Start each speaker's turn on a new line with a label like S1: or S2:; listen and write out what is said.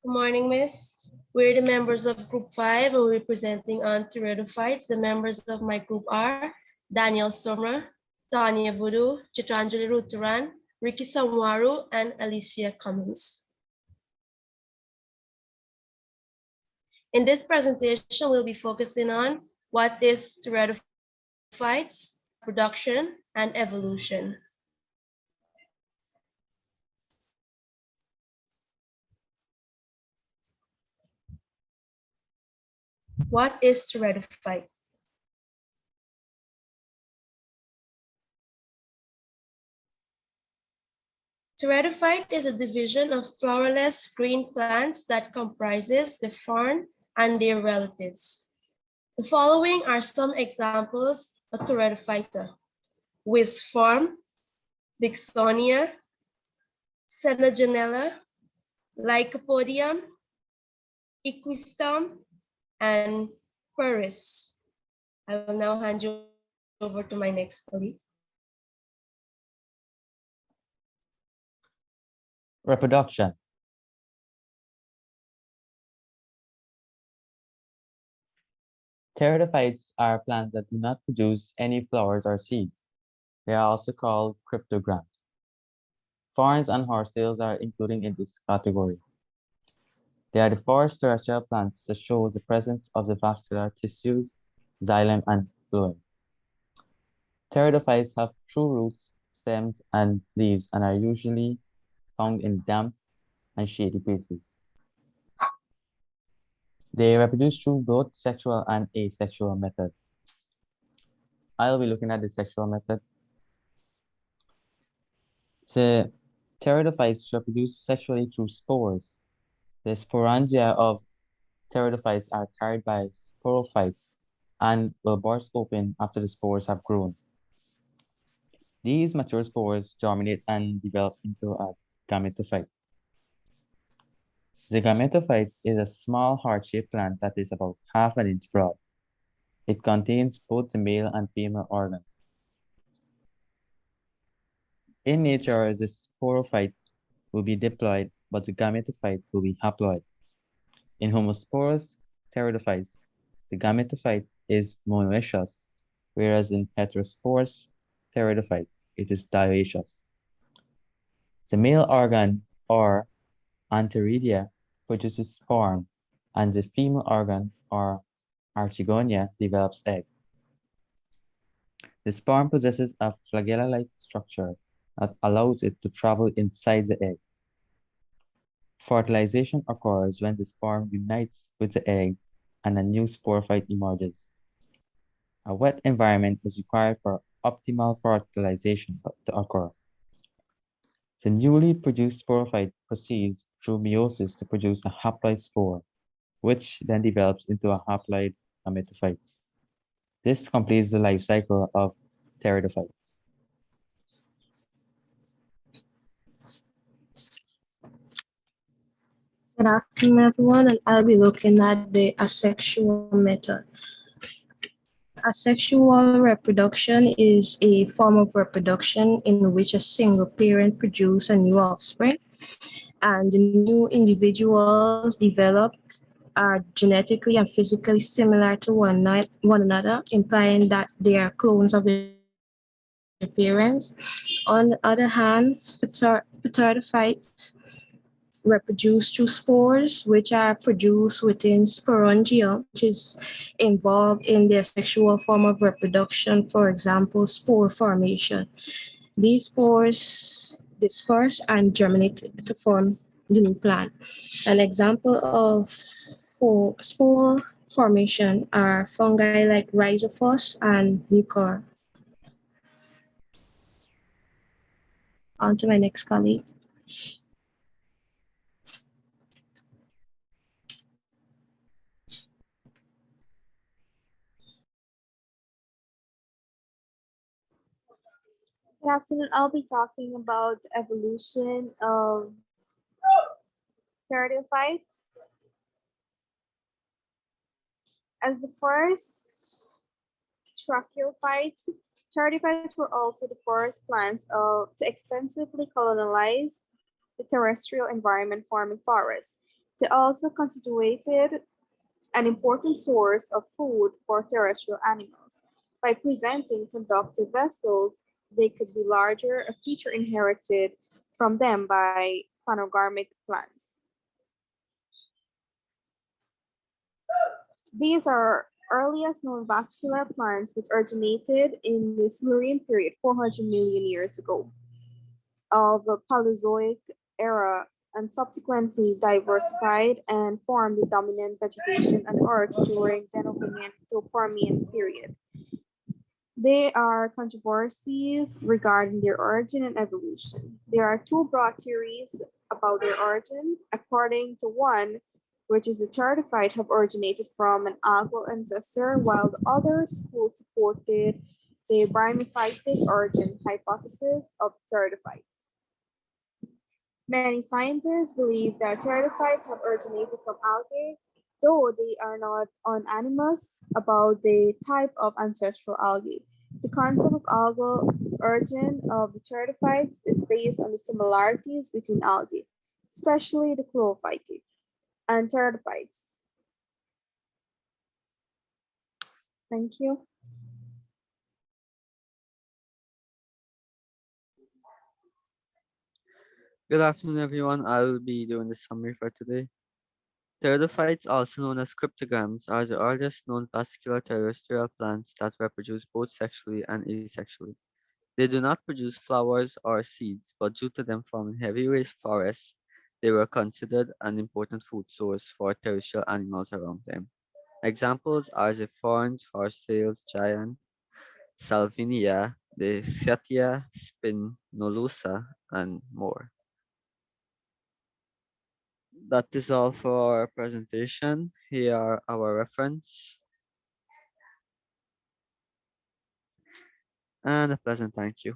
S1: Good morning, Miss. We're the members of Group 5 who will be presenting on Pteridophytes. The members of my group are Daniel Somra, Tanya Voodoo, Chitranjali Ruturan, Ricky Samwaru, and Alicia Cummins. In this presentation, we'll be focusing on what is Pteridophytes, production, and evolution. What is Pteridophyte? Pteridophyte is a division of flowerless green plants that comprises the fern and their relatives. The following are some examples of Pteridophyta: Wisform, Dixonia, Senagenella, Lycopodium, Equistum, and Puris. I will now hand you over to my next colleague.
S2: Reproduction. Pteridophytes are plants that do not produce any flowers or seeds. They are also called cryptogams. Ferns and horsetails are included in this category. They are the first terrestrial plants to show the presence of the vascular tissues, xylem, and phloem. Pteridophytes have true roots, stems, and leaves and are usually found in damp and shady places. They reproduce through both sexual and asexual methods. I'll be looking at the sexual method. The pteridophytes reproduce sexually through spores. The sporangia of pteridophytes are carried by sporophytes and will burst open after the spores have grown. These mature spores germinate and develop into a gametophyte. The gametophyte is a small heart-shaped plant that is about half an inch broad. It contains both the male and female organs. In nature, the sporophyte will be diploid, but the gametophyte will be haploid. In homosporous pteridophytes, the gametophyte is monoecious, whereas in heterosporous pteridophytes, it is dioecious. The male organ, or antheridia, produces sperm, and the female organ, or archegonia, develops eggs. The sperm possesses a flagella-like structure that allows it to travel inside the egg. Fertilization occurs when the sperm unites with the egg and a new sporophyte emerges. A wet environment is required for optimal fertilization to occur. The newly produced sporophyte proceeds through meiosis to produce a haploid spore, which then develops into a haploid gametophyte. This completes the life cycle of pteridophytes.
S3: Good afternoon, everyone, and I'll be looking at the asexual method. Asexual reproduction is a form of reproduction in which a single parent produces a new offspring, and the new individuals developed are genetically and physically similar to one another, implying that they are clones of their parents. On the other hand, pteridophytes reproduce through spores, which are produced within sporangia, which is involved in their sexual form of reproduction, for example, spore formation. These spores disperse and germinate to form the new plant. An example of spore formation are fungi like Rhizophos and Mucor. On to my next colleague.
S4: Good afternoon. I'll be talking about the evolution of pteridophytes. As the first tracheophytes, pteridophytes were also the first plants to extensively colonize the terrestrial environment, forming forests. They also constituted an important source of food for terrestrial animals. By presenting conductive vessels, they could be larger, a feature inherited from them by phanerogamous plants. These are earliest known vascular plants which originated in the Silurian period 400 million years ago of the Paleozoic era and subsequently diversified and formed the dominant vegetation on Earth during the Devonian to Permian period. There are controversies regarding their origin and evolution. There are two broad theories about their origin. According to one, which is the pteridophyte have originated from an algal ancestor, while the other school supported the brimophytic origin hypothesis of pteridophytes. Many scientists believe that pteridophytes have originated from algae, though they are not unanimous about the type of ancestral algae. The concept of algal origin of the pteridophytes is based on the similarities between algae, especially the chlorophyte and pteridophytes. Thank you.
S5: Good afternoon, everyone. I will be doing the summary for today. Pteridophytes, also known as cryptogams, are the earliest known vascular terrestrial plants that reproduce both sexually and asexually. They do not produce flowers or seeds, but due to them forming heavy forests, they were considered an important food source for terrestrial animals around them. Examples are the ferns, horsetails, giant, salvinia, the Sciatia spinolusa, and more. That is all for our presentation. Here are our reference and a pleasant thank you.